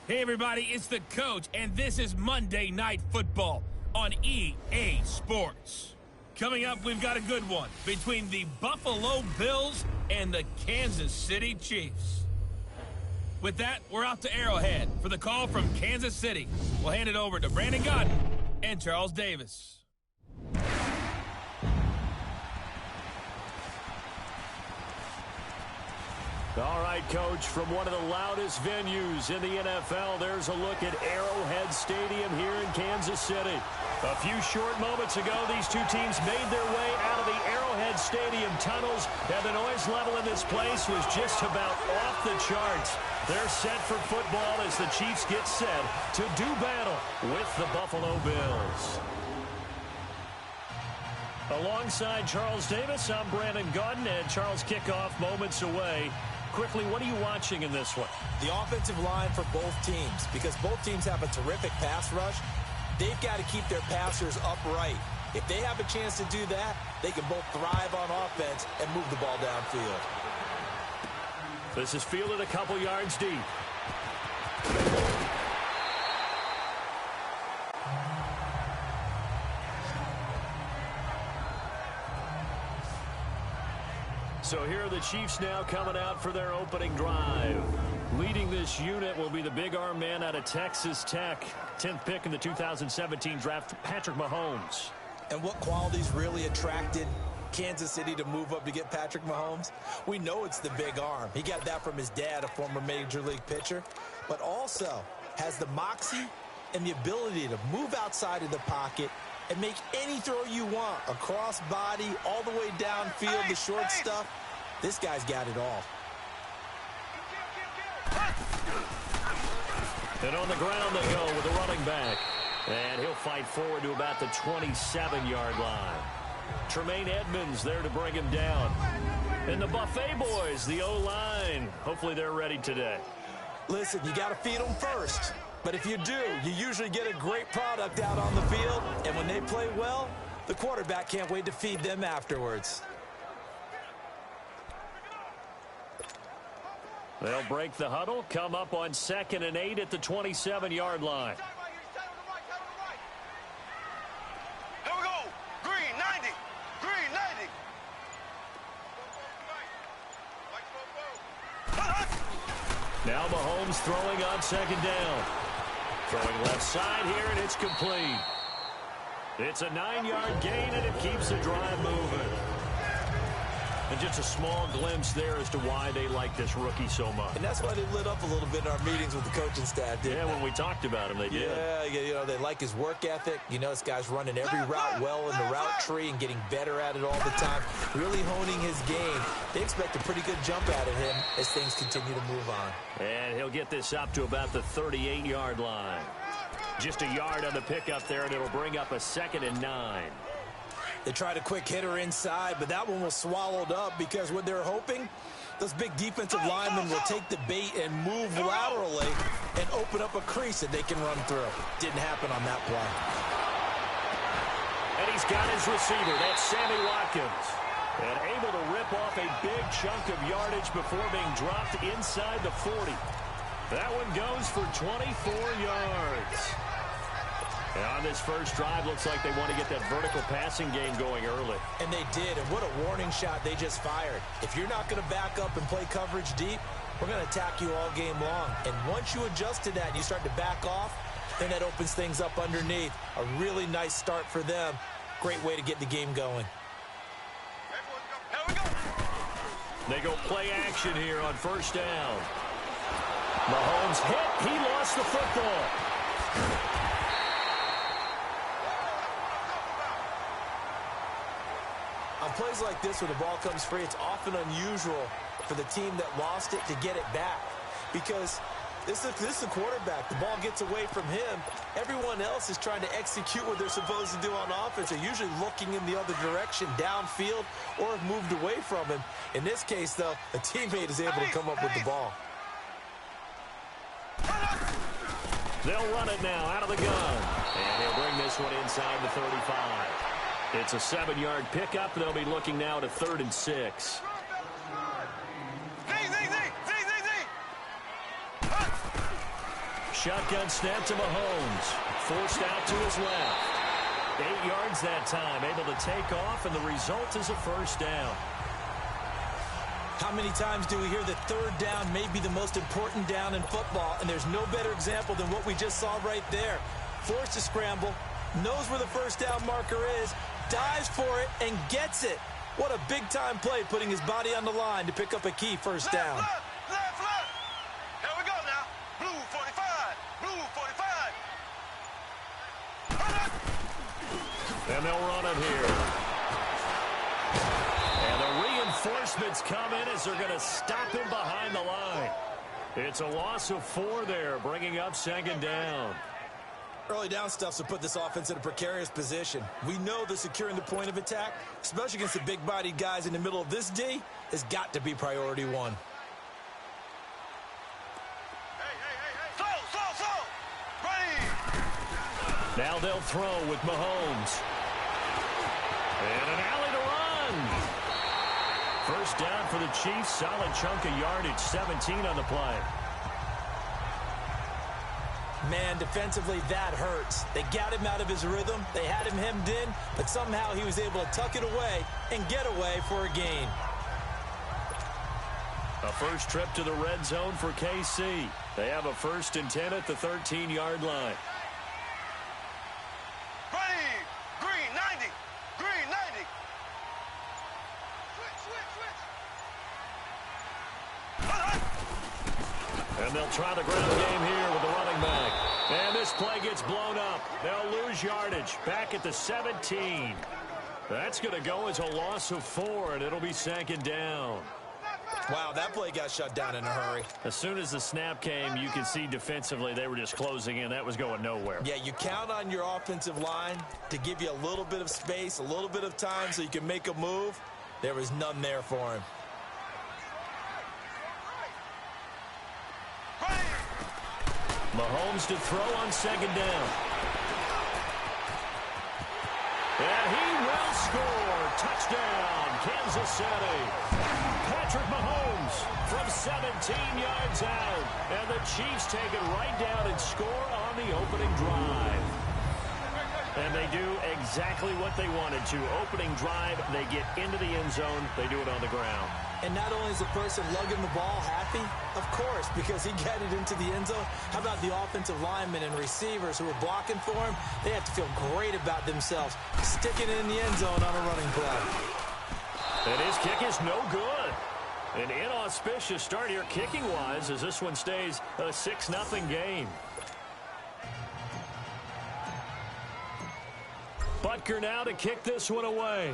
Hey everybody, it's the coach, and this is Monday Night Football on EA Sports. Coming up, we've got a good one between the Buffalo Bills and the Kansas City Chiefs. With that, we're out to Arrowhead for the call from Kansas City. We'll hand it over to Brandon Gaudin and Charles Davis. All right, Coach, from one of the loudest venues in the NFL, there's a look at Arrowhead Stadium here in Kansas City. A few short moments ago, these two teams made their way out of the Arrowhead Stadium tunnels, and the noise level in this place was just about off the charts. They're set for football as the Chiefs get set to do battle with the Buffalo Bills. Alongside Charles Davis, I'm Brandon Gaudin, and Charles, kickoff moments away. Quickly, what are you watching in this one? The offensive line for both teams, because both teams have a terrific pass rush. They've got to keep their passers upright. If they have a chance to do that, they can both thrive on offense and move the ball downfield. This is fielded a couple yards deep. So here are the Chiefs now coming out for their opening drive. Leading this unit will be the big arm man out of Texas Tech. 10th pick in the 2017 draft, Patrick Mahomes. And what qualities really attracted Kansas City to move up to get Patrick Mahomes? We know it's the big arm. He got that from his dad, a former Major League pitcher. But also has the moxie and the ability to move outside of the pocket and make any throw you want, across body, all the way downfield, the short stuff. This guy's got it all. And on the ground they go with the running back. And he'll fight forward to about the 27-yard line. Tremaine Edmonds there to bring him down. And the Buffet boys, the O-line. Hopefully they're ready today. Listen, you got to feed them first. But if you do, you usually get a great product out on the field. And when they play well, the quarterback can't wait to feed them afterwards. They'll break the huddle, come up on 2nd and 8 at the 27-yard line. Here we go. Green 90. Green 90. Now Mahomes throwing on 2nd down. Throwing left side here, and it's complete. It's a 9-yard gain, and it keeps the drive moving. And just a small glimpse there as to why they like this rookie so much. And that's why they lit up a little bit in our meetings with the coaching staff, didn't they? When we talked about him, they did. Yeah, you know, they like his work ethic. You know, this guy's running every route well in the route tree and getting better at it all the time, really honing his game. They expect a pretty good jump out of him as things continue to move on. And he'll get this up to about the 38-yard line. Just a yard on the pickup there, and it'll bring up a 2nd and 9. They tried a quick hitter inside, but that one was swallowed up because what they're hoping, those big defensive linemen will take the bait and move laterally and open up a crease that they can run through. Didn't happen on that play. And he's got his receiver. That's Sammy Watkins. And able to rip off a big chunk of yardage before being dropped inside the 40. That one goes for 24 yards. And on this first drive, looks like they want to get that vertical passing game going early. And they did, and what a warning shot they just fired. If you're not going to back up and play coverage deep, we're going to attack you all game long. And once you adjust to that and you start to back off, then that opens things up underneath. A really nice start for them. Great way to get the game going. They go play action here on 1st down. Mahomes hit. He lost the football. On plays like this where the ball comes free, it's often unusual for the team that lost it to get it back. Because this is the quarterback. The ball gets away from him. Everyone else is trying to execute what they're supposed to do on offense. They're usually looking in the other direction, downfield, or have moved away from him. In this case, though, a teammate is able to come up with the ball. They'll run it now out of the gun. And he'll bring this one inside the 35. It's a 7-yard pickup. They'll be looking now to 3rd and 6. shotgun snap to Mahomes. Forced out to his left. 8 yards that time, able to take off, and the result is a first down. How many times do we hear that third down may be the most important down in football, and there's no better example than what we just saw right there. Forced to scramble, knows where the first down marker is, dives for it, and gets it. What a big-time play, putting his body on the line to pick up a key first down. Left. Here we go now. Blue 45. Blue 45. And they'll run it here. And the reinforcements come in as they're going to stop him behind the line. It's a loss of 4 there, bringing up second down. Early down stuffs will put this offense in a precarious position. We know that securing the point of attack, especially against the big-bodied guys in the middle of this D, has got to be priority 1. Slow. Ready. Now they'll throw with Mahomes. And an alley to run. First down for the Chiefs. Solid chunk of yardage, 17 on the play. Man, defensively, that hurts. They got him out of his rhythm. They had him hemmed in, but somehow he was able to tuck it away and get away for a gain. A first trip to the red zone for KC. They have a 1st and 10 at the 13-yard line. Ready. Green 90. Green 90. Switch. And they'll try the ground game here with the running back. And this play gets blown up. They'll lose yardage. Back at the 17. That's going to go as a loss of 4, and it'll be second down. Wow, that play got shut down in a hurry. As soon as the snap came, you could see defensively they were just closing in. That was going nowhere. Yeah, you count on your offensive line to give you a little bit of space, a little bit of time so you can make a move. There was none there for him. Mahomes to throw on second down. And he will score. Touchdown, Kansas City. Patrick Mahomes from 17 yards out. And the Chiefs take it right down and score on the opening drive. And they do exactly what they wanted to. Opening drive, they get into the end zone. They do it on the ground. And not only is the person lugging the ball happy, of course, because he got it into the end zone. How about the offensive linemen and receivers who are blocking for him? They have to feel great about themselves, sticking it in the end zone on a running play. And his kick is no good. An inauspicious start here kicking-wise as this one stays a 6-0 game. Butker now to kick this one away.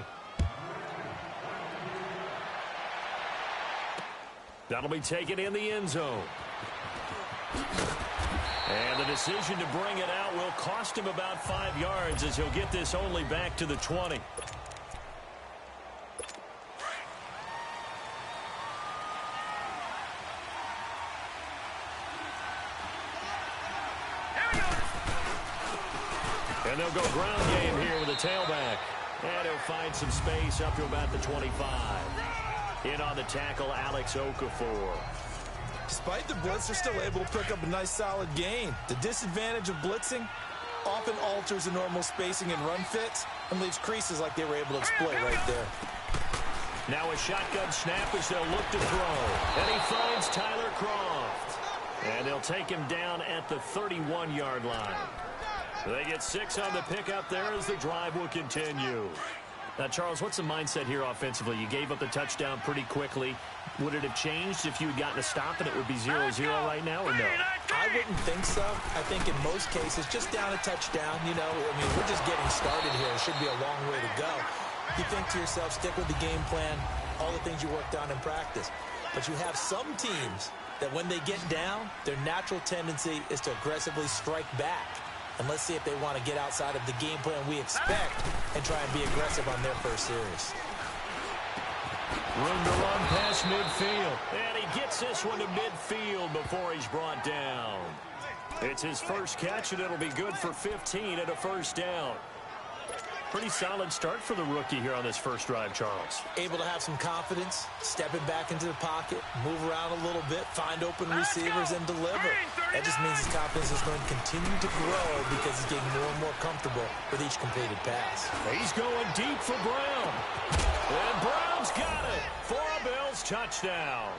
That'll be taken in the end zone. And the decision to bring it out will cost him about 5 yards as he'll get this only back to the 20. And they'll go ground game here with a tailback. And he'll find some space up to about the 25. In on the tackle, Alex Okafor. Despite the blitz, they're still able to pick up a nice solid gain. The disadvantage of blitzing often alters the normal spacing and run fits and leaves creases like they were able to exploit right there. Now a shotgun snap as they'll look to throw. And he finds Tyler Kroft. And they'll take him down at the 31-yard line. They get 6 on the pickup there as the drive will continue. Now, Charles, what's the mindset here offensively? You gave up the touchdown pretty quickly. Would it have changed if you had gotten a stop and it would be 0-0 right now, or no? I wouldn't think so. I think in most cases, just down a touchdown, you know, I mean, we're just getting started here. It should be a long way to go. You think to yourself, stick with the game plan, all the things you worked on in practice. But you have some teams that when they get down, their natural tendency is to aggressively strike back. And let's see if they want to get outside of the game plan we expect and try and be aggressive on their first series. Room to run past midfield. And he gets this one to midfield before he's brought down. It's his first catch, and it'll be good for 15 and a first down. Pretty solid start for the rookie here on this first drive, Charles. Able to have some confidence, stepping back into the pocket, move around a little bit, find open receivers, and deliver. That just means his confidence is going to continue to grow because he's getting more and more comfortable with each completed pass. He's going deep for Brown. And Brown's got it for a Bills touchdown.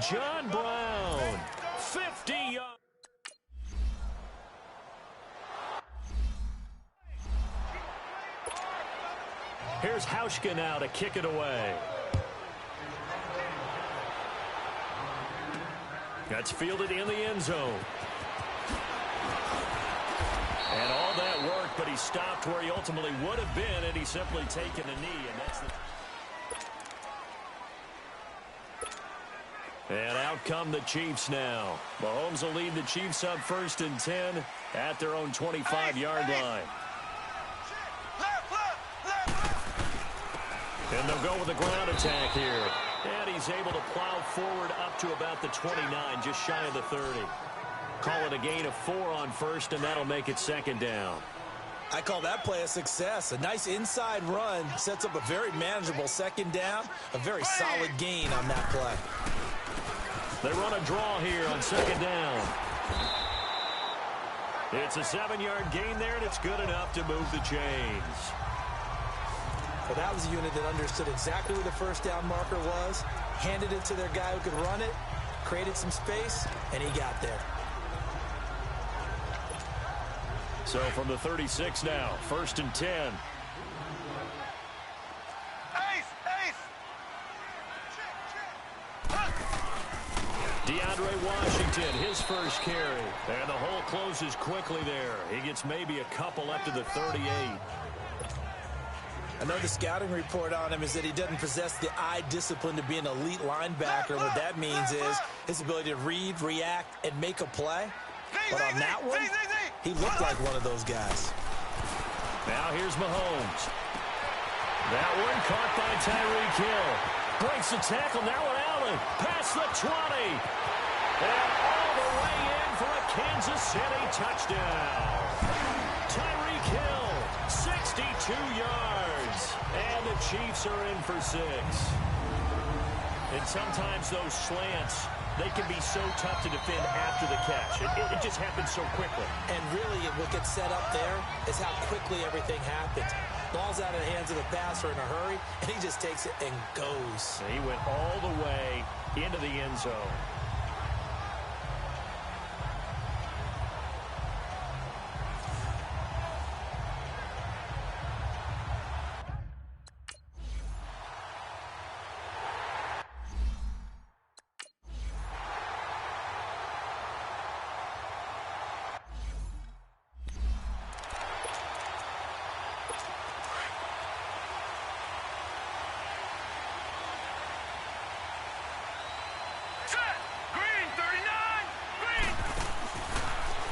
John Brown, 50 yards. Here's Hauschka now to kick it away. That's fielded in the end zone. And all that work, but he stopped where he ultimately would have been, and he's simply taken a knee, and that's the... And out come the Chiefs now. Mahomes will lead the Chiefs up 1st and 10 at their own 25-yard line. And they'll go with a ground attack here. And he's able to plow forward up to about the 29, just shy of the 30. Call it a gain of 4 on 1st, and that'll make it 2nd down. I call that play a success. A nice inside run sets up a very manageable 2nd down. A very solid gain on that play. They run a draw here on 2nd down. It's a 7-yard gain there, and it's good enough to move the chains. But that was a unit that understood exactly where the 1st down marker was, handed it to their guy who could run it, created some space, and he got there. So from the 36 now, 1st and 10. DeAndre Washington, his first carry. And the hole closes quickly there. He gets maybe a couple up to the 38. Another scouting report on him is that he doesn't possess the eye discipline to be an elite linebacker. What that means is his ability to read, react, and make a play. But on that one, he looked like one of those guys. Now here's Mahomes. That one caught by Tyreek Hill. Breaks the tackle, now with Allen. Past the 20. And all the way in for a Kansas City touchdown. Tyreek Hill, 62 yards. And the Chiefs are in for 6. And sometimes those slants, they can be so tough to defend after the catch. It just happens so quickly. And really, what gets set up there is how quickly everything happens. Ball's out of the hands of the passer in a hurry, and he just takes it and goes. He went all the way into the end zone.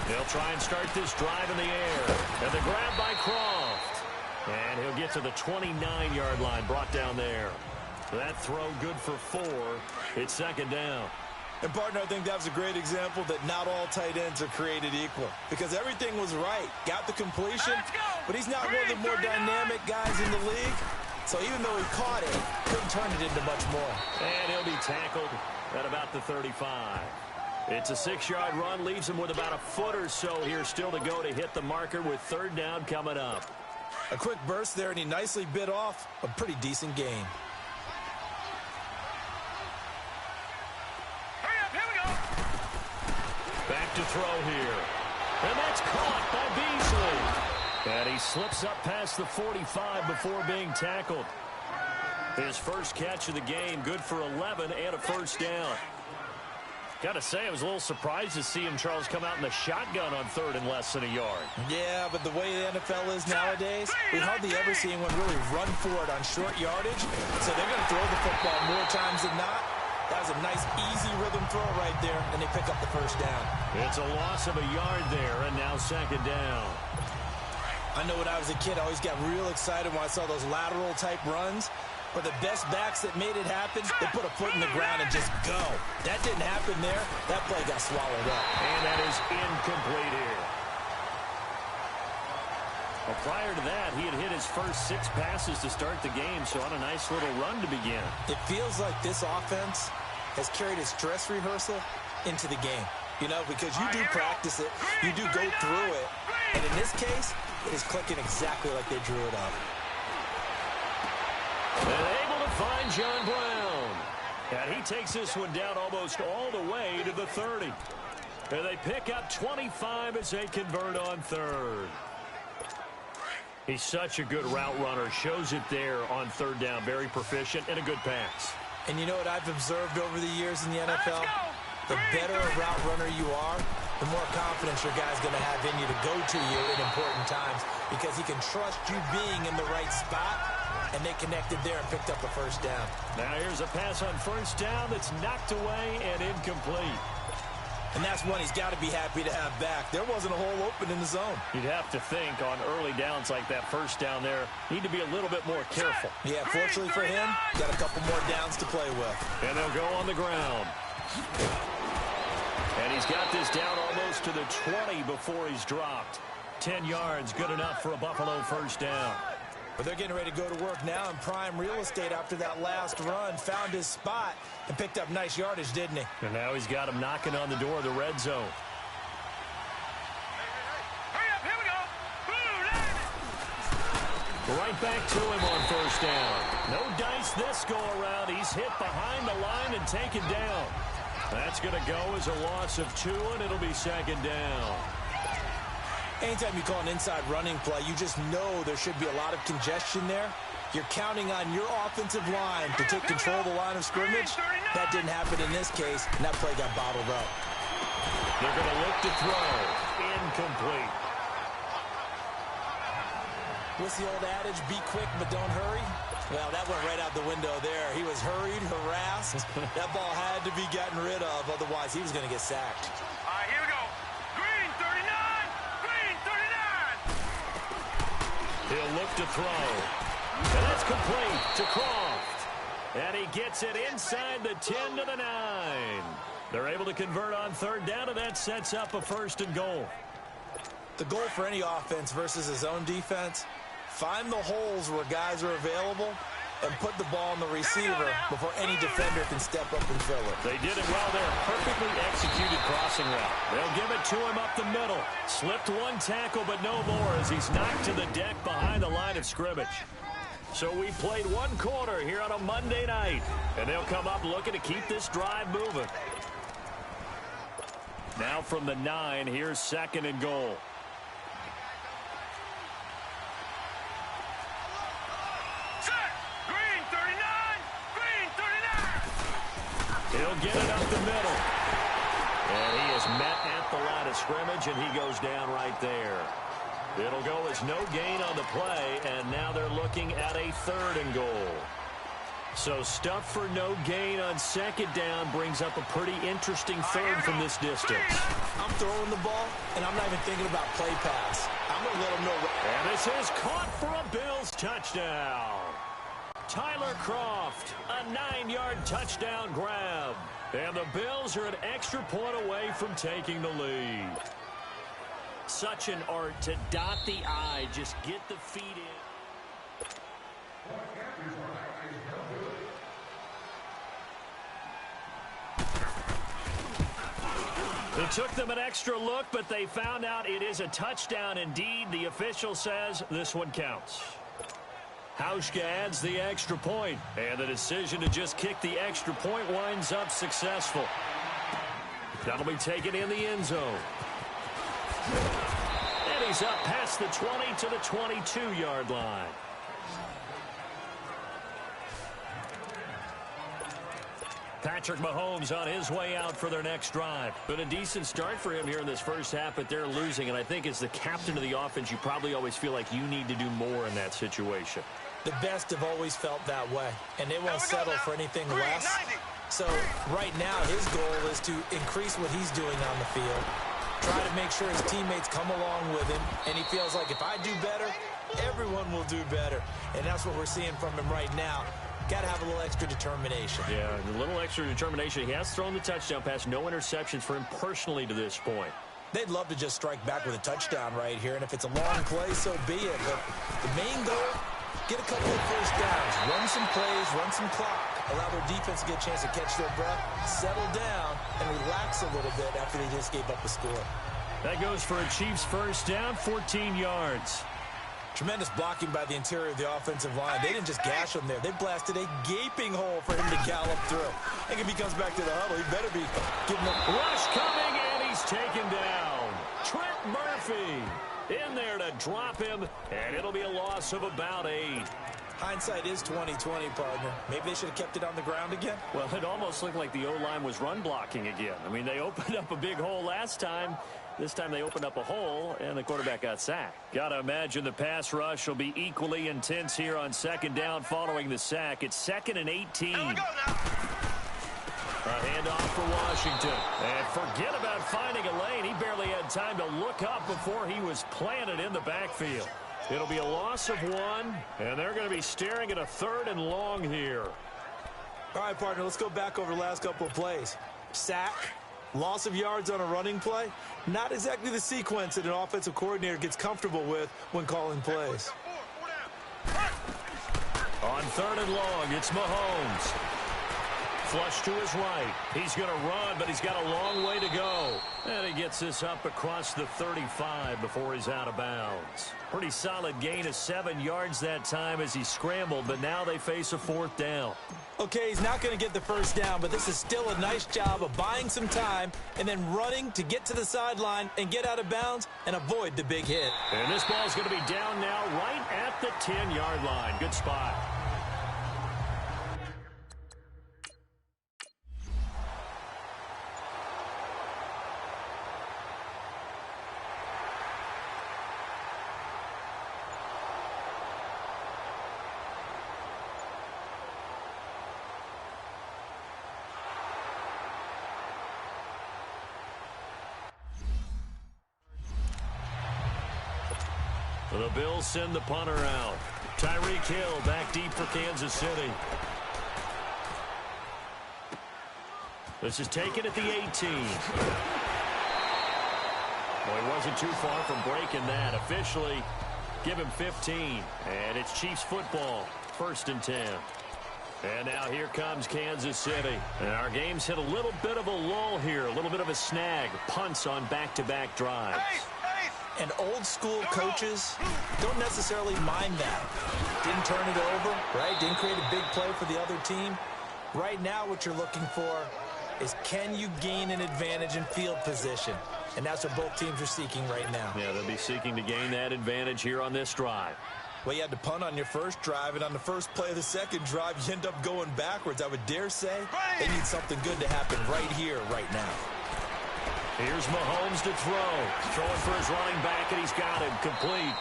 They'll try and start this drive in the air. And the grab by Croft. And he'll get to the 29-yard line, brought down there. That throw good for 4. It's 2nd down. And, partner, I think that was a great example that not all tight ends are created equal. Because everything was right. Got the completion, but he's not one of the more dynamic guys in the league. So even though he caught it, couldn't turn it into much more. And he'll be tackled at about the 35. It's a 6-yard run, leaves him with about a foot or so here still to go to hit the marker with 3rd down coming up. A quick burst there, and he nicely bit off a pretty decent gain. Hurry up, here we go. Back to throw here. And that's caught by Beasley. And he slips up past the 45 before being tackled. His first catch of the game, good for 11 and a 1st down. Got to say, I was a little surprised to see him, Charles, come out in the shotgun on 3rd and less than a yard. Yeah, but the way the NFL is nowadays, we hardly ever see anyone really run for it on short yardage. So they're going to throw the football more times than not. That was a nice, easy rhythm throw right there, and they pick up the 1st down. It's a loss of a yard there, and now 2nd down. I know when I was a kid, I always got real excited when I saw those lateral-type runs. But the best backs that made it happen, they put a foot in the ground and just go. That didn't happen there. That play got swallowed up. And that is incomplete here. Well, prior to that, he had hit his first 6 passes to start the game, so on a nice little run to begin. It feels like this offense has carried its dress rehearsal into the game. You know, because you do practice it, you do go through it, and in this case, it is clicking exactly like they drew it up. And able to find John Brown. And he takes this one down almost all the way to the 30. And they pick up 25 as they convert on third. He's such a good route runner. Shows it there on third down. Very proficient and a good pass. And you know what I've observed over the years in the NFL? The better a route runner you are, the more confidence your guy's going to have in you to go to you in important times because he can trust you being in the right spot, and they connected there and picked up a first down. Now here's a pass on first down that's knocked away and incomplete. And that's one he's got to be happy to have back. There wasn't a hole open in the zone. You'd have to think on early downs like that first down there, need to be a little bit more careful. Yeah, fortunately for him, got a couple more downs to play with. And they'll go on the ground. And he's got this down almost to the 20 before he's dropped. 10 yards, good enough for a Buffalo first down. But they're getting ready to go to work now in prime real estate after that last run. Found his spot and picked up nice yardage, didn't he? And now he's got him knocking on the door of the red zone. Hurry up, here we go. Right back to him on first down. No dice this go around. He's hit behind the line and taken down. That's going to go as a loss of 2, and it'll be second down. Anytime you call an inside running play, you just know there should be a lot of congestion there. You're counting on your offensive line to take control of the line of scrimmage. That didn't happen in this case, and that play got bottled up. They're going to look to throw. Incomplete. What's the old adage? Be quick, but don't hurry. Well, that went right out the window there. He was hurried, harassed. That ball had to be gotten rid of, otherwise he was going to get sacked. All right, here we go. Green 39. Green 39. He'll look to throw. And that's complete to Croft. And he gets it inside the 10 to the 9. They're able to convert on third down, and that sets up a first and goal. The goal for any offense versus his own defense, find the holes where guys are available and put the ball on the receiver before any defender can step up and fill it. They did it well there. Perfectly executed crossing route. They'll give it to him up the middle. Slipped one tackle, but no more as he's knocked to the deck behind the line of scrimmage. So we played one quarter here on a Monday night, and they'll come up looking to keep this drive moving. Now from the 9, here's second and goal. He'll get it up the middle. And he is met at the line of scrimmage, and he goes down right there. It'll go as no gain on the play, and now they're looking at a third and goal. So stuff for no gain on second down brings up a pretty interesting third from this distance. I'm throwing the ball, and I'm not even thinking about play pass. I'm going to let him know. And this is caught for a Bills touchdown. Tyler Croft, a 9-yard touchdown grab. And the Bills are an extra point away from taking the lead. Such an art to dot the I, just get the feet in. It took them an extra look, but they found out it is a touchdown indeed. The official says this one counts. Hauschka adds the extra point, and the decision to just kick the extra point winds up successful. That'll be taken in the end zone. And he's up past the 20 to the 22-yard line. Patrick Mahomes on his way out for their next drive. Been a decent start for him here in this first half, but they're losing. And I think as the captain of the offense, you probably always feel like you need to do more in that situation. The best have always felt that way, and they won't settle for anything less. So right now, his goal is to increase what he's doing on the field, try to make sure his teammates come along with him, and he feels like if I do better, everyone will do better. And that's what we're seeing from him right now. Got to have a little extra determination. Yeah, a little extra determination. He has thrown the touchdown pass. No interceptions for him personally to this point. They'd love to just strike back with a touchdown right here, and if it's a long play, so be it. But the main goal, get a couple of first downs, run some plays, run some clock, allow their defense to get a chance to catch their breath, settle down, and relax a little bit after they just gave up a score. That goes for a Chiefs first down, 14 yards. Tremendous blocking by the interior of the offensive line. They didn't just gash him there. They blasted a gaping hole for him to gallop through. I think if he comes back to the huddle, he better be giving him... Rush coming, and he's taken down. Trent Murphy in there to drop him, and it'll be a loss of about 8. Hindsight is 20/20, partner. Maybe they should have kept it on the ground again. Well, it almost looked like the O-line was run blocking again. I mean, they opened up a big hole last time. This time they opened up a hole, and the quarterback got sacked. Got to imagine the pass rush will be equally intense here on second down following the sack. It's 2nd and 18. Here we go now. A handoff for Washington. And forget about finding a lane. He barely had time to look up before he was planted in the backfield. It'll be a loss of 1, and they're going to be staring at a 3rd and long here. All right, partner, let's go back over the last couple of plays. Sack, loss of yards on a running play. Not exactly the sequence that an offensive coordinator gets comfortable with when calling plays. On 3rd and long, it's Mahomes. Flush to his right. He's going to run, but he's got a long way to go. And he gets this up across the 35 before he's out of bounds. Pretty solid gain of 7 yards that time as he scrambled, but now they face a 4th down. Okay, he's not going to get the first down, but this is still a nice job of buying some time and then running to get to the sideline and get out of bounds and avoid the big hit. And this ball's going to be down now right at the 10-yard line. Good spot. The Bills send the punter out. Tyreek Hill back deep for Kansas City. This is taken at the 18. Well, he wasn't too far from breaking that. Officially, give him 15. And it's Chiefs football, 1st and 10. And now here comes Kansas City. And our game's hit a little bit of a lull here, a little bit of a snag. Punts on back-to-back drives. And old-school coaches don't necessarily mind that. Didn't turn it over, right? Didn't create a big play for the other team. Right now what you're looking for is, can you gain an advantage in field position? And that's what both teams are seeking right now. Yeah, they'll be seeking to gain that advantage here on this drive. Well, you had to punt on your first drive, and on the first play of the second drive, you end up going backwards. I would dare say they need something good to happen right here, right now. Here's Mahomes to throw. Throwing for his running back, and he's got him complete.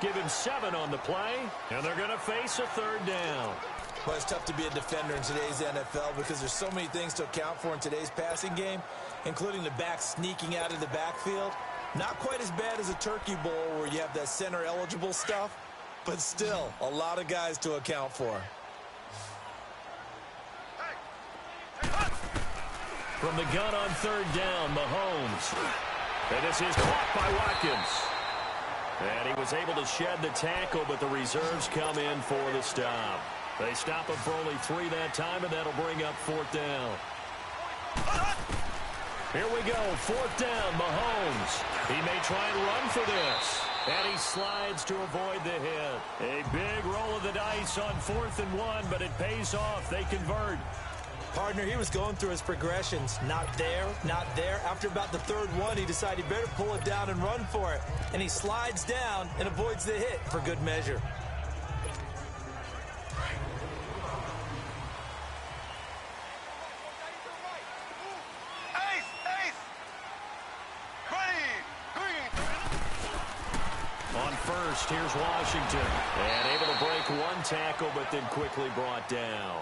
Give him 7 on the play, and they're going to face a 3rd down. Well, it's tough to be a defender in today's NFL because there's so many things to account for in today's passing game, including the back sneaking out of the backfield. Not quite as bad as a Turkey Bowl where you have that center-eligible stuff, but still a lot of guys to account for. From the gun on 3rd down, Mahomes. And this is caught by Watkins. And he was able to shed the tackle, but the reserves come in for the stop. They stop him for only 3 that time, and that'll bring up 4th down. Here we go, 4th down, Mahomes. He may try and run for this. And he slides to avoid the hit. A big roll of the dice on 4th and 1, but it pays off. They convert. Partner, he was going through his progressions. Not there, not there. After about the 3rd one, he decided he better pull it down and run for it. And he slides down and avoids the hit for good measure. On 1st, here's Washington. And able to break 1 tackle, but then quickly brought down.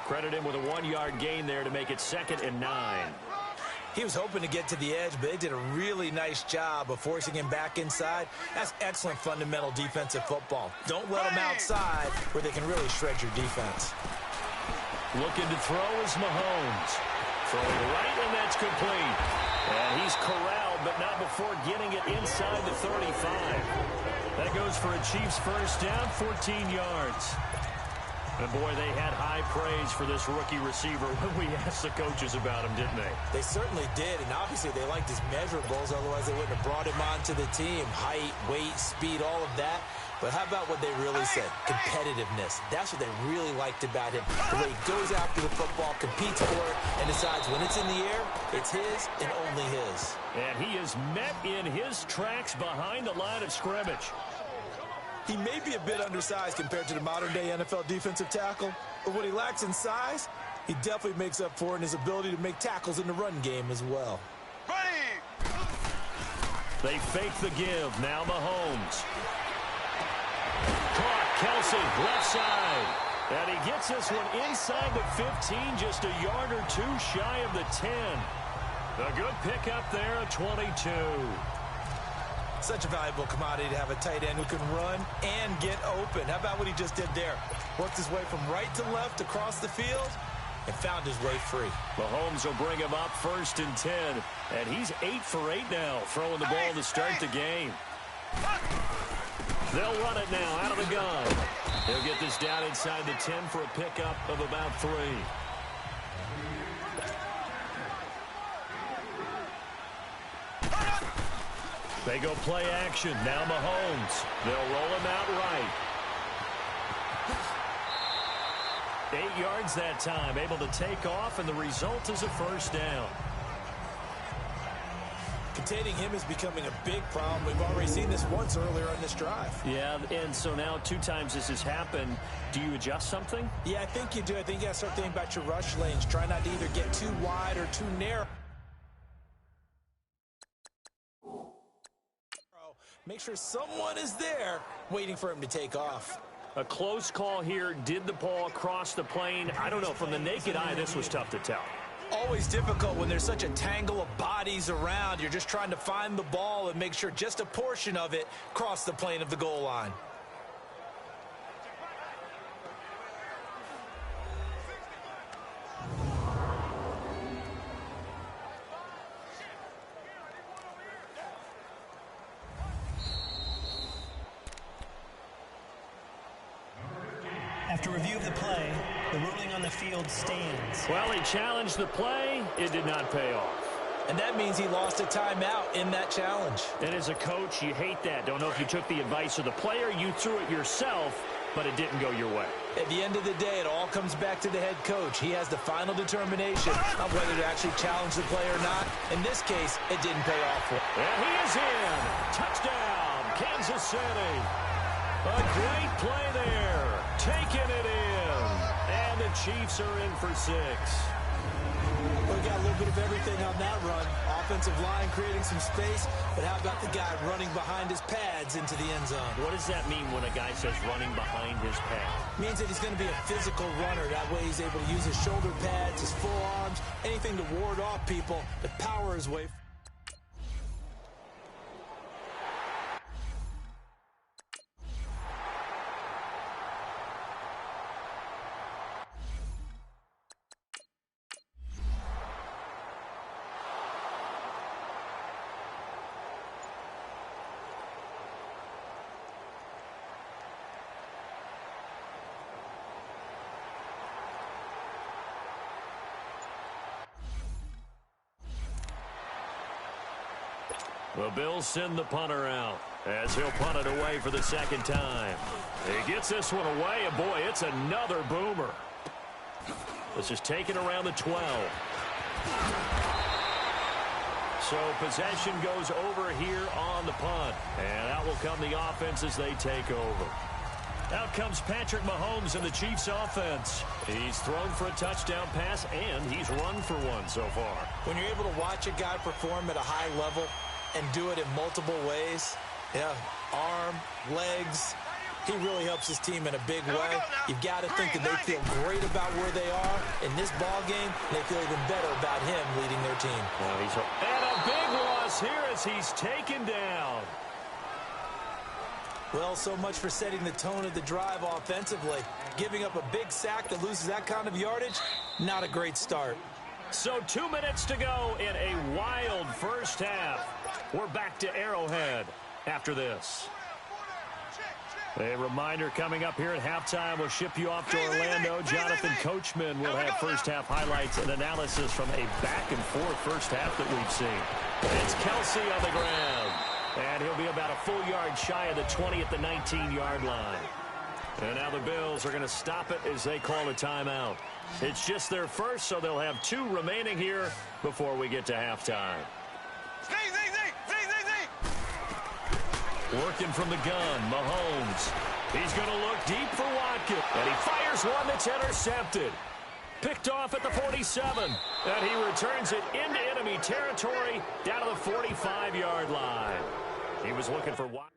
Credit him with a 1-yard gain there to make it 2nd and 9. He was hoping to get to the edge, but they did a really nice job of forcing him back inside. That's excellent fundamental defensive football. Don't let them outside where they can really shred your defense. Looking to throw is Mahomes. Throwing right, and that's complete. And he's corralled, but not before getting it inside the 35. That goes for a Chiefs first down, 14 yards. And, boy, they had high praise for this rookie receiver when we asked the coaches about him, didn't they? They certainly did, and obviously they liked his measurables. Otherwise, they wouldn't have brought him onto the team. Height, weight, speed, all of that. But how about what they really said? Competitiveness. That's what they really liked about him. The way he goes after the football, competes for it, and decides when it's in the air, it's his and only his. And he is met in his tracks behind the line of scrimmage. He may be a bit undersized compared to the modern-day NFL defensive tackle, but what he lacks in size, he definitely makes up for in his ability to make tackles in the run game as well. Ready. They fake the give. Now Mahomes. Caught. Kelsey, left side. And he gets this one inside the 15, just a yard or two shy of the 10. A good pickup there, a 22. Such a valuable commodity to have a tight end who can run and get open. How about what he just did there? Worked his way from right to left across the field and found his way free. Mahomes will bring him up 1st and 10. And he's 8 for 8 now, throwing the ball to start the game. They'll run it now out of the gun. He'll get this down inside the 10 for a pickup of about 3. They go play action. Now Mahomes. They'll roll him out right. 8 yards that time. Able to take off, and the result is a first down. Containing him is becoming a big problem. We've already seen this once earlier on this drive. Yeah, and so now 2 times this has happened. Do you adjust something? Yeah, I think you do. I think you got to start thinking about your rush lanes. Try not to either get too wide or too narrow. Make sure someone is there waiting for him to take off. A close call here. Did the ball cross the plane? I don't know. From the naked eye, this was tough to tell. Always difficult when there's such a tangle of bodies around. You're just trying to find the ball and make sure just a portion of it crossed the plane of the goal line. After review of the play, the ruling on the field stands. Well, he challenged the play. It did not pay off. And that means he lost a timeout in that challenge. And as a coach, you hate that. Don't know if you took the advice of the player, you threw it yourself, but it didn't go your way. At the end of the day, it all comes back to the head coach. He has the final determination on whether to actually challenge the play or not. In this case, it didn't pay off for him. And he is in. Touchdown, Kansas City. A great play there. Taking it in. And the Chiefs are in for 6. We got a little bit of everything on that run. Offensive line creating some space, but how about the guy running behind his pads into the end zone? What does that mean when a guy says running behind his pad? Means that he's going to be a physical runner. That way he's able to use his shoulder pads, his forearms, anything to ward off people, to power his way. The Bills send the punter out as he'll punt it away for the 2nd time. He gets this one away, and boy, it's another boomer. This is taken around the 12. So possession goes over here on the punt. And out will come the offense as they take over. Out comes Patrick Mahomes in the Chiefs offense. He's thrown for a touchdown pass, and he's run for one so far. When you're able to watch a guy perform at a high level and do it in multiple ways, arm, legs, he really helps his team in a big way. You've got to think that they feel great about where they are in this ball game. They feel even better about him leading their team. And a big loss here as he's taken down. Well, so much for setting the tone of the drive offensively. Giving up a big sack that loses that kind of yardage, not a great start. So 2 minutes to go in a wild first half. We're back to Arrowhead after this. A reminder coming up here at halftime. We'll ship you off to Orlando. Jonathan Coachman will have first half highlights and analysis from a back-and-forth first half that we've seen. It's Kelsey on the ground. And he'll be about a full yard shy of the 20 at the 19-yard line. And now the Bills are going to stop it as they call a timeout. It's just their first, so they'll have 2 remaining here before we get to halftime. Working from the gun, Mahomes. He's going to look deep for Watkins. And he fires one that's intercepted. Picked off at the 47. And he returns it into enemy territory down to the 45-yard line. He was looking for Watkins.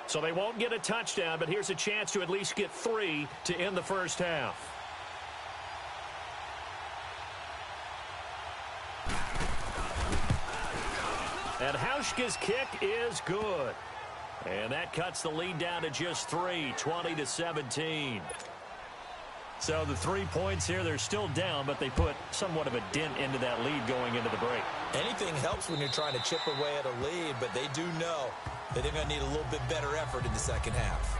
So they won't get a touchdown, but here's a chance to at least get 3 to end the first half. And Hauschka's kick is good. And that cuts the lead down to just 3, 20-17. So the 3 points here, they're still down, but they put somewhat of a dent into that lead going into the break. Anything helps when you're trying to chip away at a lead, but they do know that they're going to need a little bit better effort in the second half.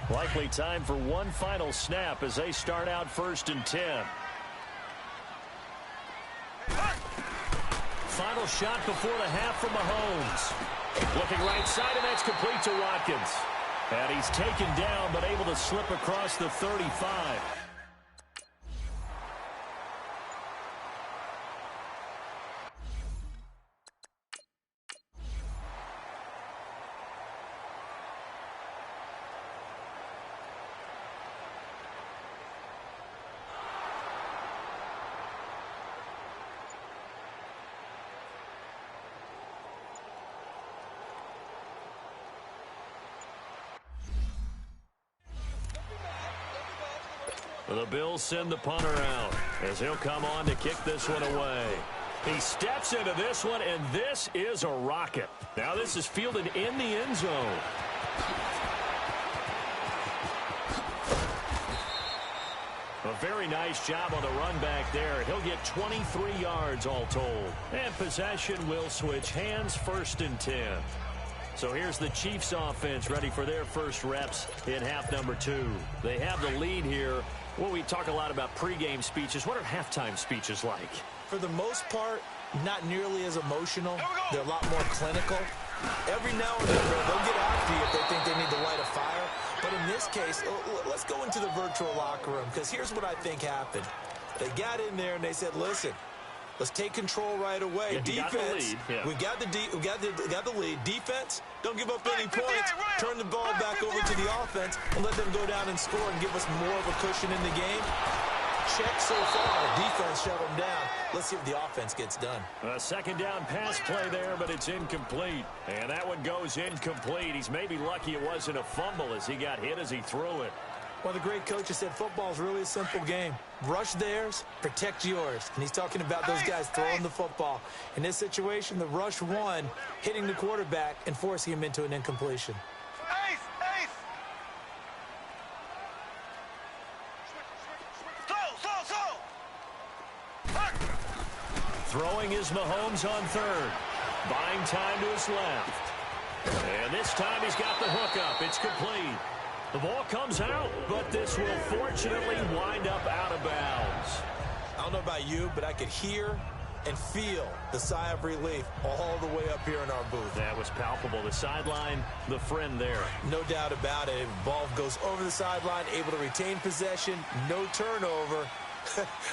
Likely time for one final snap as they start out 1st and 10. Final shot before the half from Mahomes. Looking right side, and that's complete to Watkins. And he's taken down, but able to slip across the 35. The Bills send the punter out as he'll come on to kick this one away. He steps into this one, and this is a rocket. Now this is fielded in the end zone. A very nice job on the run back there. He'll get 23 yards all told. And possession will switch hands, 1st and 10. So here's the Chiefs offense ready for their first reps in half number 2. They have the lead here. Well, we talk a lot about pregame speeches. What are halftime speeches like? For the most part, not nearly as emotional. They're a lot more clinical. Every now and then, they'll get after you if they think they need to light a fire. But in this case, let's go into the virtual locker room, because here's what I think happened. They got in there and they said, listen, let's take control right away. Yeah, defense, we got the lead. Defense, don't give up any points. Turn the ball back over to the offense and let them go down and score and give us more of a cushion in the game. Check so far. Defense shut them down. Let's see if the offense gets done. A second down pass play there, but it's incomplete. And that one goes incomplete. He's maybe lucky it wasn't a fumble as he got hit as he threw it. Well, the great coach has said football is really a simple game. Rush theirs, protect yours. And he's talking about those guys throwing the football. In this situation, the rush one, hitting the quarterback and forcing him into an incompletion. Throwing is Mahomes on 3rd. Buying time to his left. And this time he's got the hook up. It's complete. The ball comes out, but this will fortunately wind up out of bounds. I don't know about you, but I could hear and feel the sigh of relief all the way up here in our booth. That was palpable. The sideline, the friend there. No doubt about it. Ball goes over the sideline, able to retain possession, no turnover.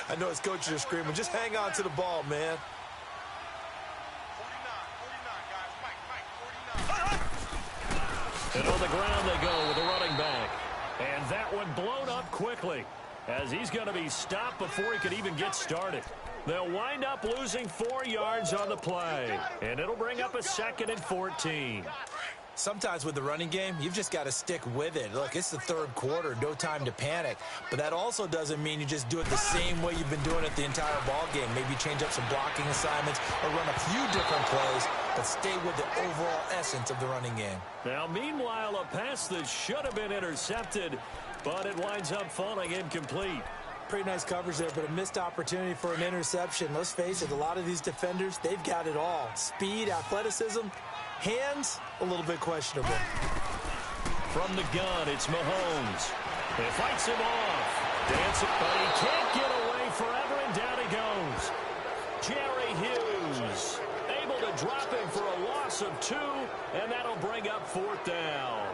I know his coaches are screaming, just hang on to the ball, man. 49, guys. Mike, 49. And on the ground they go with the running back. And that one blown up quickly. as he's going to be stopped before he could even get started. They'll wind up losing 4 yards on the play, and it'll bring up a 2nd and 14. Sometimes with the running game, you've just got to stick with it. Look, it's the 3rd quarter, no time to panic. But that also doesn't mean you just do it the same way you've been doing it the entire ball game. Maybe change up some blocking assignments or run a few different plays, but stay with the overall essence of the running game. Now, meanwhile, a pass that should have been intercepted, but it winds up falling incomplete. Pretty nice coverage there, but a missed opportunity for an interception. Let's face it, a lot of these defenders, they've got it all. Speed, athleticism, hands, a little bit questionable. From the gun, it's Mahomes. He fights him off. Dancing, but he can't get away forever, and down he goes. Jerry Hughes able to drop him for a loss of 2, and that'll bring up 4th down.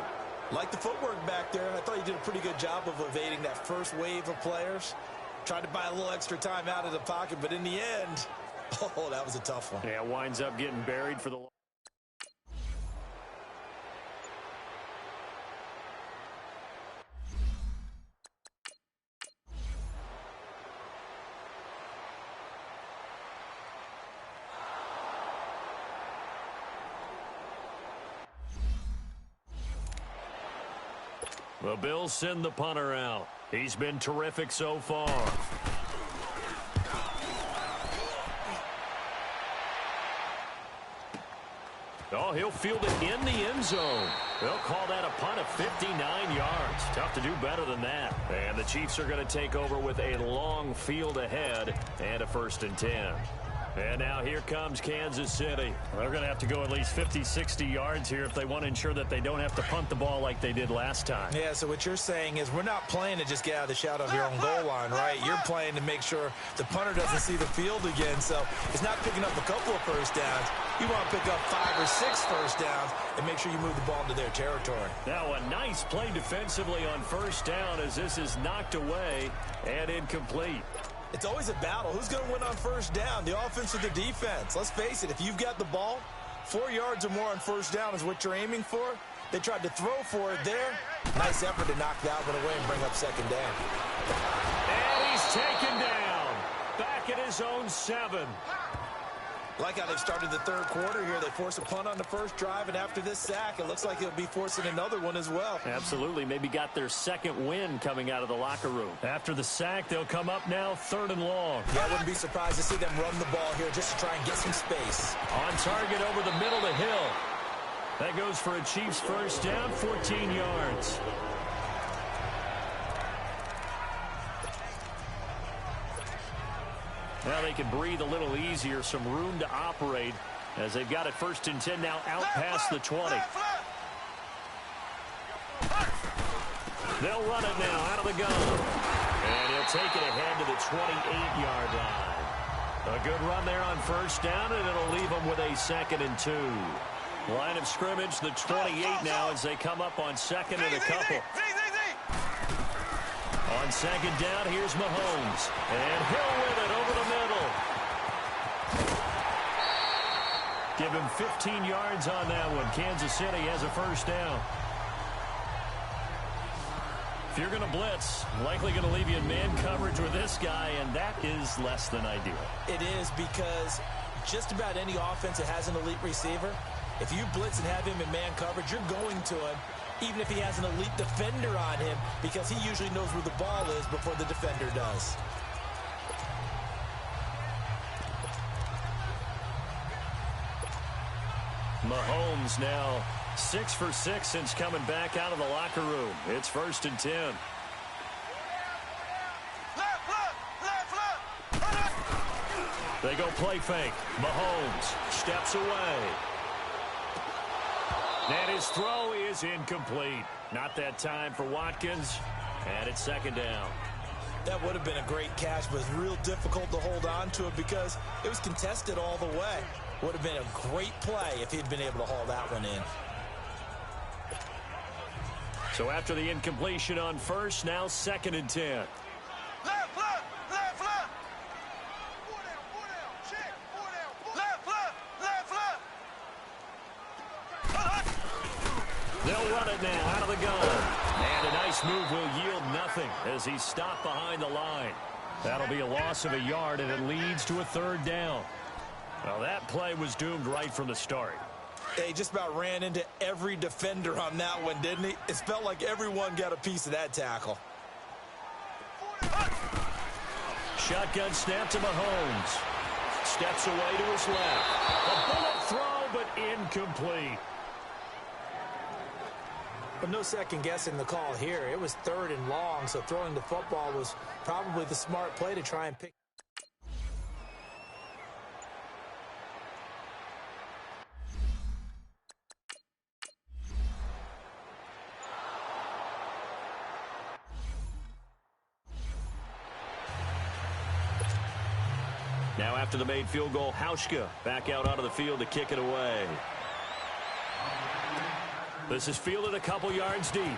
Like the footwork back there, I thought you did a pretty good job of evading that first wave of players. Tried to buy a little extra time out of the pocket, but in the end, oh, that was a tough one. Yeah, winds up getting buried for the... The Bills send the punter out. He's been terrific so far. Oh, he'll field it in the end zone. They'll call that a punt of 59 yards. Tough to do better than that. And the Chiefs are going to take over with a long field ahead and a 1st and 10. And now here comes Kansas City. They're going to have to go at least 50, 60 yards here if they want to ensure that they don't have to punt the ball like they did last time. Yeah, so what you're saying is we're not playing to just get out of the shadow of your own goal line, right? You're playing to make sure the punter doesn't see the field again. So it's not picking up a couple of first downs. You want to pick up 5 or 6 first downs and make sure you move the ball into their territory. Now a nice play defensively on 1st down as this is knocked away and incomplete. It's always a battle. Who's going to win on 1st down, the offense or the defense? Let's face it, if you've got the ball, 4 yards or more on 1st down is what you're aiming for. They tried to throw for it there. Nice effort to knock that one away and bring up 2nd down. And he's taken down. Back at his own 7. Like how they've started the 3rd quarter here. They force a punt on the first drive, and after this sack, it looks like they'll be forcing another one as well. Absolutely. Maybe got their 2nd win coming out of the locker room. After the sack, they'll come up now 3rd and long. Yeah, I wouldn't be surprised to see them run the ball here just to try and get some space. On target over the middle to Hill. That goes for a Chiefs 1st down, 14 yards. Now they can breathe a little easier, some room to operate as they've got it 1st and 10 now out past the 20. They'll run it now out of the gun. And he'll take it ahead to the 28-yard line. A good run there on 1st down, and it'll leave them with a 2nd and 2. Line of scrimmage, the 28 now as they come up on 2nd and a couple. On 2nd down, here's Mahomes. And Hill with it over the middle. Give him 15 yards on that one. Kansas City has a 1st down. If you're going to blitz, likely going to leave you in man coverage with this guy, and that is less than ideal. It is, because just about any offense that has an elite receiver, if you blitz and have him in man coverage, you're going to him, even if he has an elite defender on him, because he usually knows where the ball is before the defender does. Mahomes now 6 for 6 since coming back out of the locker room. It's 1st and 10. They go play fake. Mahomes steps away. And his throw is incomplete. Not that time for Watkins. And it's 2nd down. That would have been a great catch, but it's real difficult to hold on to it because it was contested all the way. Would have been a great play if he'd been able to haul that one in. So after the incompletion on 1st, now 2nd and 10. They'll run it now out of the gun. And a nice This move will yield nothing as he's stopped behind the line. That'll be a loss of a yard, and it leads to a third down. Well, that play was doomed right from the start. He just about ran into every defender on that one, didn't he? It felt like everyone got a piece of that tackle. Shotgun snap to Mahomes. Steps away to his left. A bullet throw, but incomplete. But no second guessing the call here. It was 3rd and long, so throwing the football was probably the smart play to try and pick. Now after the made field goal, Hauschka back out onto the field to kick it away. This is fielded a couple yards deep. And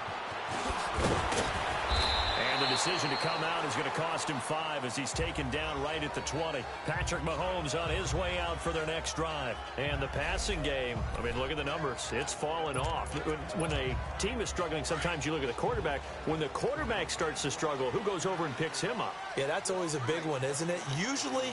the decision to come out is going to cost him 5 as he's taken down right at the 20. Patrick Mahomes on his way out for their next drive. And the passing game, I mean, look at the numbers. It's fallen off. When a team is struggling, sometimes you look at the quarterback. When the quarterback starts to struggle, who goes over and picks him up? Yeah, that's always a big one, isn't it? Usually,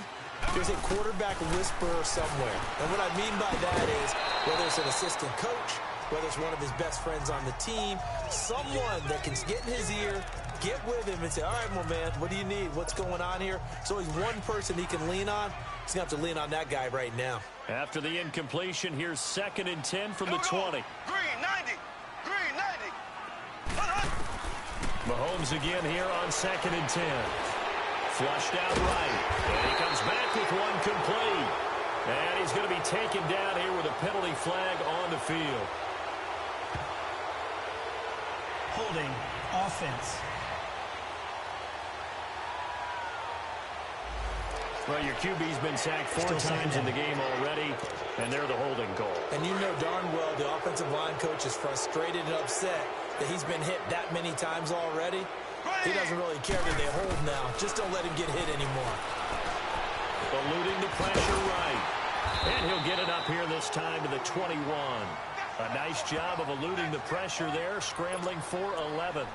there's a quarterback whisperer somewhere. And what I mean by that is, whether it's an assistant coach, whether it's one of his best friends on the team, someone that can get in his ear, get with him and say, all right, my man, what do you need? What's going on here? So he's one person he can lean on. He's going to have to lean on that guy right now. After the incompletion, here's 2nd and 10 from the 20. Green 90. Green 90. Mahomes again here on 2nd and 10. Flushed out right. And he comes back with one complete. And he's going to be taken down here with a penalty flag on the field. Holding offense. Well, your QB's been sacked 4 times in the game already, and they're the holding goal. And you know darn well the offensive line coach is frustrated and upset that he's been hit that many times already. He doesn't really care that they hold now. Just don't let him get hit anymore. Eluding the pressure right. And he'll get it up here this time to the 21. A nice job of eluding the pressure there, scrambling for 11.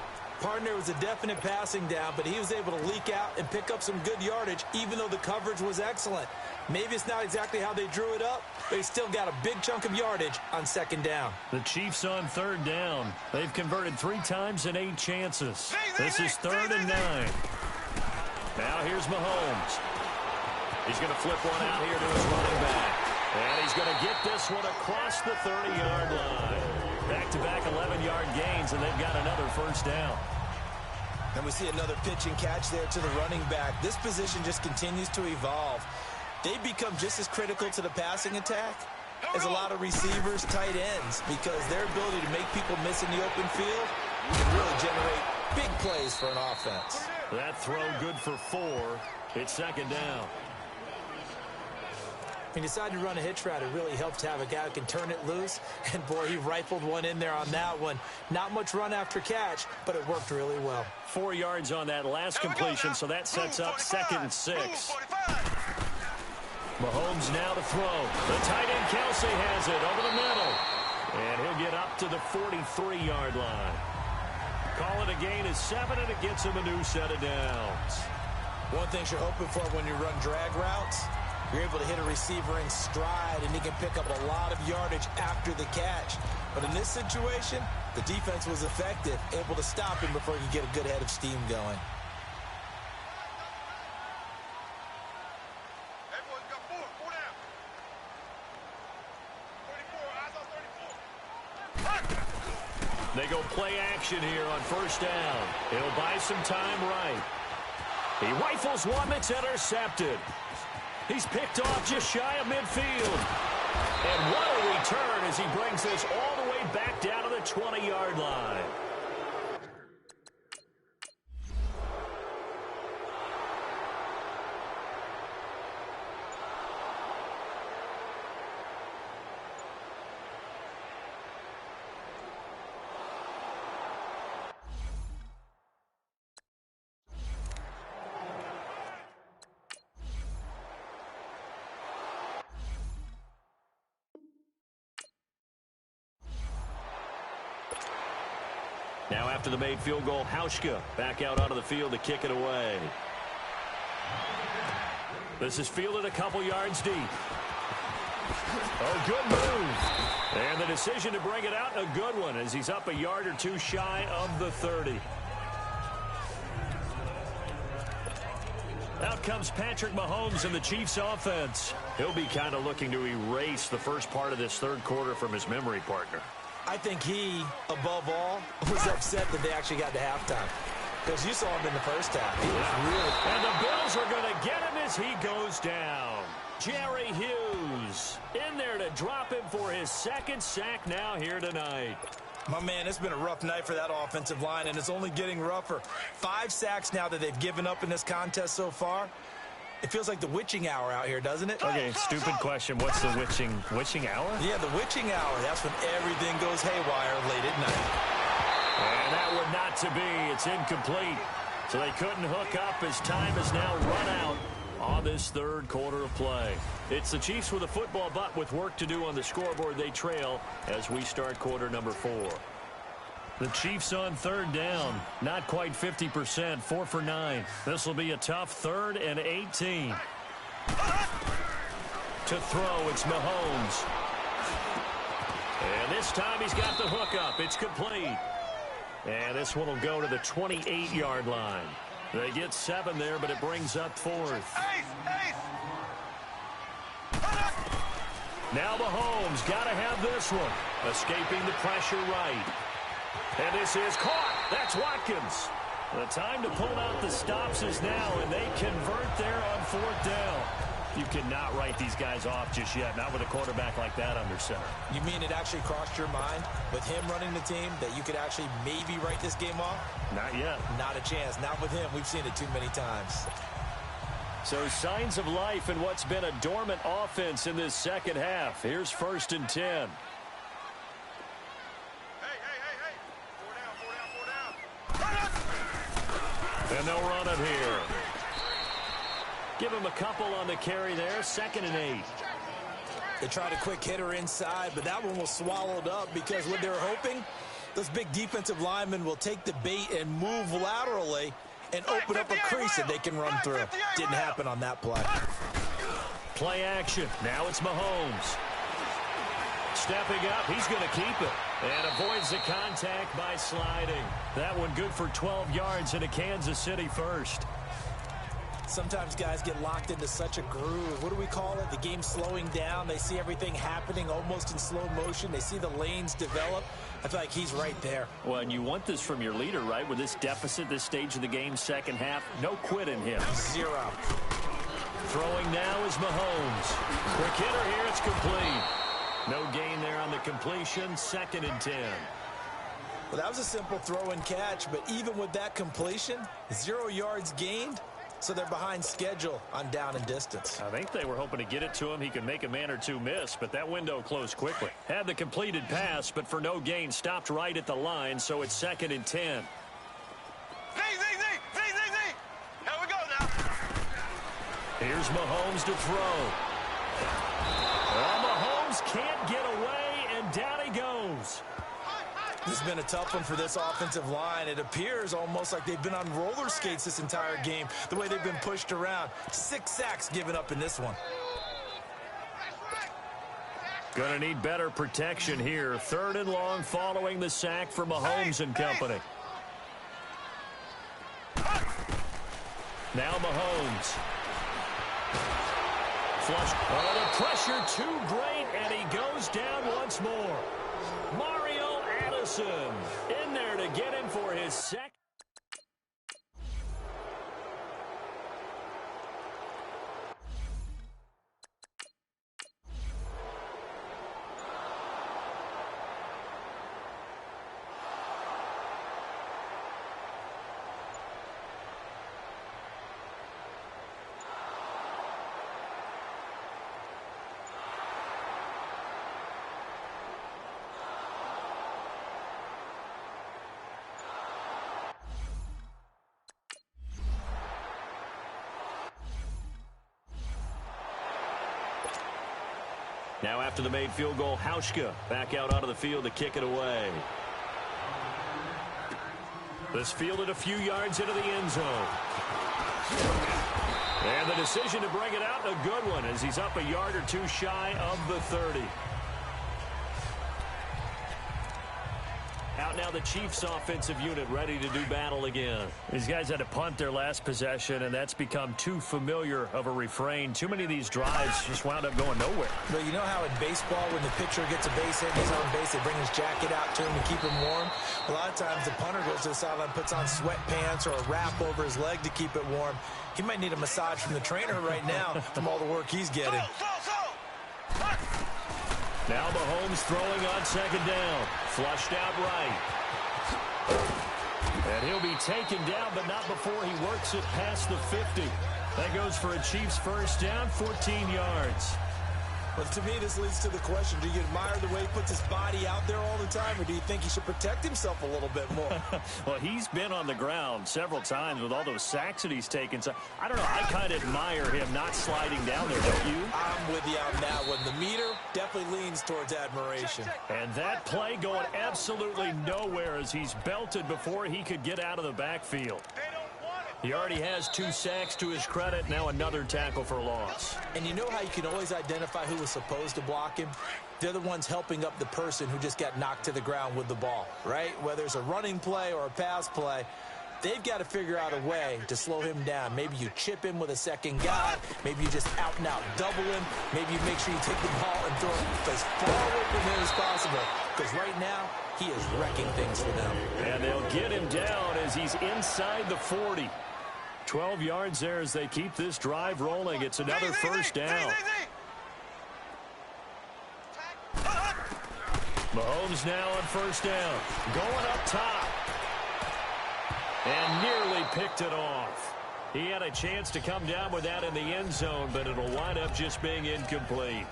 Partner was a definite passing down, but he was able to leak out and pick up some good yardage, even though the coverage was excellent. Maybe it's not exactly how they drew it up, but he still got a big chunk of yardage on 2nd down. The Chiefs on 3rd down. They've converted 3 times in 8 chances. This is 3rd and 9. Now here's Mahomes. He's going to flip one out here to his running back. And he's going to get this one across the 30-yard line. Back-to-back 11-yard gains, and they've got another 1st down. And we see another pitch and catch there to the running back. This position just continues to evolve. They become just as critical to the passing attack as a lot of receivers, tight ends, because their ability to make people miss in the open field can really generate big plays for an offense. That throw good for 4. It's 2nd down. He decided to run a hitch route. It really helped to have a guy who can turn it loose. And, boy, he rifled one in there on that one. Not much run after catch, but it worked really well. 4 yards on that last completion, so that sets up 2nd and 6. Mahomes now to throw. The tight end Kelsey has it over the middle. And he'll get up to the 43-yard line. Call it a gain of 7, and it gets him a new set of downs. One thing you're hoping for when you run drag routes, you're able to hit a receiver in stride, and he can pick up a lot of yardage after the catch. But in this situation, the defense was effective, able to stop him before he could get a good head of steam going. Everyone's got 4. 4 down. 34. Eyes on 34. They go play action here on 1st down. He'll buy some time right. He rifles one that's intercepted. He's picked off just shy of midfield. And what a return as he brings this all the way back down to the 20-yard line. Now after the made field goal, Hauschka back out onto the field to kick it away. This is fielded a couple yards deep. Oh, good move. And the decision to bring it out, a good one, as he's up a yard or two shy of the 30. Out comes Patrick Mahomes in the Chiefs offense. He'll be kind of looking to erase the first part of this third quarter from his memory partner. I think he, above all, was upset that they actually got to halftime. Because you saw him in the first half. He was really... And the Bills are going to get him as he goes down. Jerry Hughes in there to drop him for his second sack now here tonight. My man, it's been a rough night for that offensive line, and it's only getting rougher. 5 sacks now that they've given up in this contest so far. It feels like the witching hour out here, doesn't it? Okay, stupid question. What's the witching hour? Yeah, the witching hour. That's when everything goes haywire late at night. And that would not to be. It's incomplete. So they couldn't hook up as time has now run out on this third quarter of play. It's the Chiefs with a football, but with work to do on the scoreboard, they trail as we start quarter number 4. The Chiefs on third down. Not quite 50%, 4 for 9. This will be a tough 3rd and 18. To throw, it's Mahomes. And this time he's got the hook up. It's complete. And this one will go to the 28-yard line. They get 7 there, but it brings up 4th. Now Mahomes got to have this one. Escaping the pressure right. And this is caught. That's Watkins. The time to pull out the stops is now, and they convert there on 4th down. You cannot write these guys off just yet, not with a quarterback like that under center. You mean it actually crossed your mind with him running the team that you could actually maybe write this game off? Not yet. Not a chance. Not with him. We've seen it too many times. So signs of life in what's been a dormant offense in this second half. Here's 1st and 10. And they'll run it here. Give him a couple on the carry there. 2nd and 8. They tried a quick hitter inside, but that one was swallowed up because what they were hoping, those big defensive linemen will take the bait and move laterally and open up a crease that they can run through. Didn't happen on that play. Play action. Now it's Mahomes. Stepping up, he's going to keep it. And avoids the contact by sliding. That one good for 12 yards into Kansas City first. Sometimes guys get locked into such a groove. What do we call it? The game slowing down. They see everything happening almost in slow motion. They see the lanes develop. I feel like he's right there. Well, and you want this from your leader, right? With this deficit, this stage of the game, second half, no quit in him. 0. Throwing now is Mahomes. Quick hitter here, it's complete. No gain there on the completion, 2nd and 10. Well, that was a simple throw and catch, but even with that completion, 0 yards gained, so they're behind schedule on down and distance. I think they were hoping to get it to him. He could make a man or two miss, but that window closed quickly. Had the completed pass, but for no gain, stopped right at the line, so it's 2nd and 10. Here we go now. Here's Mahomes to throw. Well, Mahomes can't get away, and down he goes. This has been a tough one for this offensive line. It appears almost like they've been on roller skates this entire game, the way they've been pushed around. 6 sacks given up in this one. Going to need better protection here. 3rd and long following the sack for Mahomes and company. Now Mahomes. Flush. Oh, the pressure too great, and he goes down once more. Mario Addison in there to get him for his second. Now after the made field goal, Hauschka back out onto the field to kick it away. This fielded a few yards into the end zone. And the decision to bring it out, a good one, as he's up a yard or two shy of the 30. Out now the Chiefs offensive unit ready to do battle again. These guys had to punt their last possession, and that's become too familiar of a refrain. Too many of these drives just wound up going nowhere. But you know how in baseball, when the pitcher gets a base hit, he's on base, they bring his jacket out to him to keep him warm? A lot of times the punter goes to the sideline, puts on sweatpants or a wrap over his leg to keep it warm. He might need a massage from the trainer right now from all the work he's getting. Now Mahomes throwing on second down. Flushed out right. And he'll be taken down, but not before he works it past the 50. That goes for a Chiefs first down, 14 yards. But to me, this leads to the question, do you admire the way he puts his body out there all the time, or do you think he should protect himself a little bit more? Well, he's been on the ground several times with all those sacks that he's taken. So, I don't know, I kind of admire him not sliding down there, don't you? I'm with you on that one. The meter definitely leans towards admiration. And that play going absolutely nowhere as he's belted before he could get out of the backfield. He already has 2 sacks to his credit. Now another tackle for loss. And you know how you can always identify who was supposed to block him? They're the ones helping up the person who just got knocked to the ground with the ball, right? Whether it's a running play or a pass play, they've got to figure out a way to slow him down. Maybe you chip him with a second guy. Maybe you just out and out double him. Maybe you make sure you take the ball and throw it as far away from him as possible. Because right now, he is wrecking things for them. And they'll get him down as he's inside the 40. 12 yards there as they keep this drive rolling. It's another first down. Mahomes now on first down. Going up top. And nearly picked it off. He had a chance to come down with that in the end zone, but it'll wind up just being incomplete.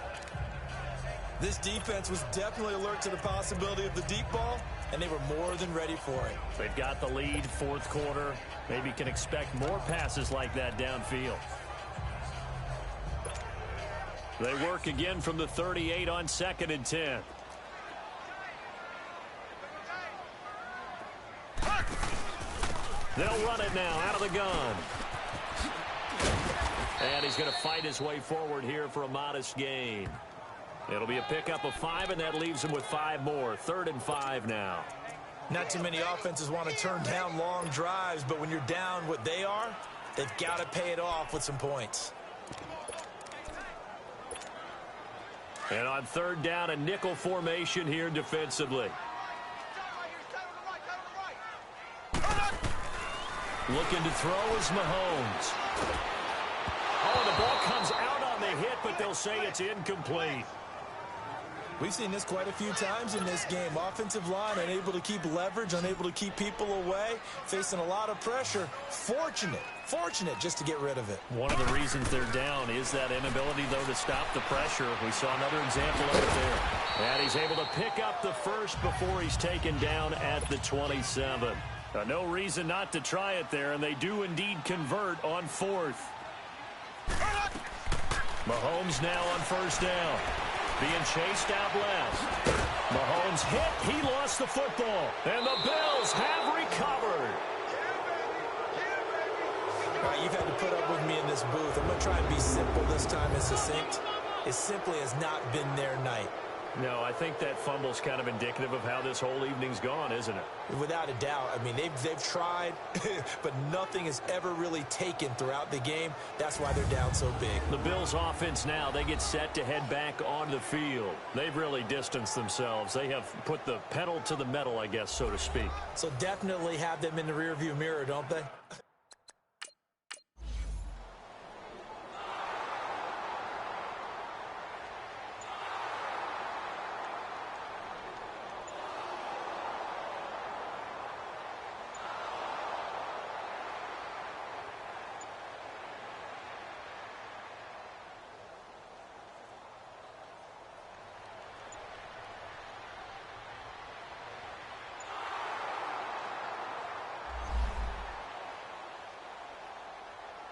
This defense was definitely alert to the possibility of the deep ball, and they were more than ready for it. They've got the lead, fourth quarter. Maybe can expect more passes like that downfield. They work again from the 38 on 2nd and 10. They'll run it now out of the gun. And he's going to fight his way forward here for a modest gain. It'll be a pickup of 5, and that leaves him with 5 more. 3rd and 5 now. Not too many offenses want to turn down long drives, but when you're down what they are, they've got to pay it off with some points. And on 3rd down, a nickel formation here defensively. Looking to throw is Mahomes. Oh, the ball comes out on the hit, but they'll say it's incomplete. We've seen this quite a few times in this game. Offensive line unable to keep leverage, unable to keep people away, facing a lot of pressure. Fortunate just to get rid of it. One of the reasons they're down is that inability, though, to stop the pressure. We saw another example of it there. And he's able to pick up the first before he's taken down at the 27. No reason not to try it there, and they do indeed convert on 4th. Mahomes now on first down. Being chased out left. Mahomes hit. He lost the football. And the Bills have recovered. All right, you've had to put up with me in this booth. I'm going to try and be simple this time and succinct. It simply has not been their night. No, I think that fumble's kind of indicative of how this whole evening's gone, isn't it? Without a doubt. I mean, they've tried, but nothing is ever really taken throughout the game. That's why they're down so big. The Bills' offense now, they get set to head back on the field. They've really distanced themselves. They have put the pedal to the metal, I guess, so to speak. So definitely have them in the rearview mirror, don't they?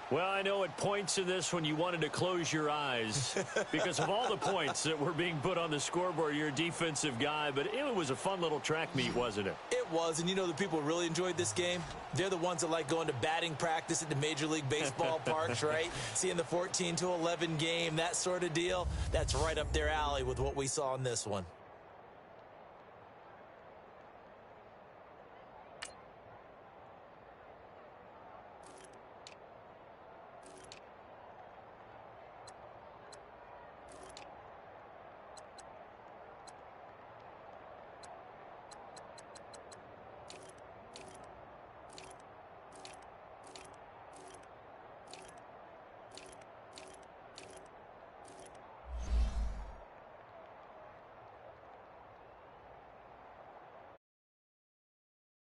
Well, I know at points in this when you wanted to close your eyes because of all the points that were being put on the scoreboard. You're a defensive guy, but it was a fun little track meet, wasn't it? It was, and you know the people who really enjoyed this game? They're the ones that like going to batting practice at the Major League Baseball parks, right? Seeing the 14-11 game, that sort of deal. That's right up their alley with what we saw in this one.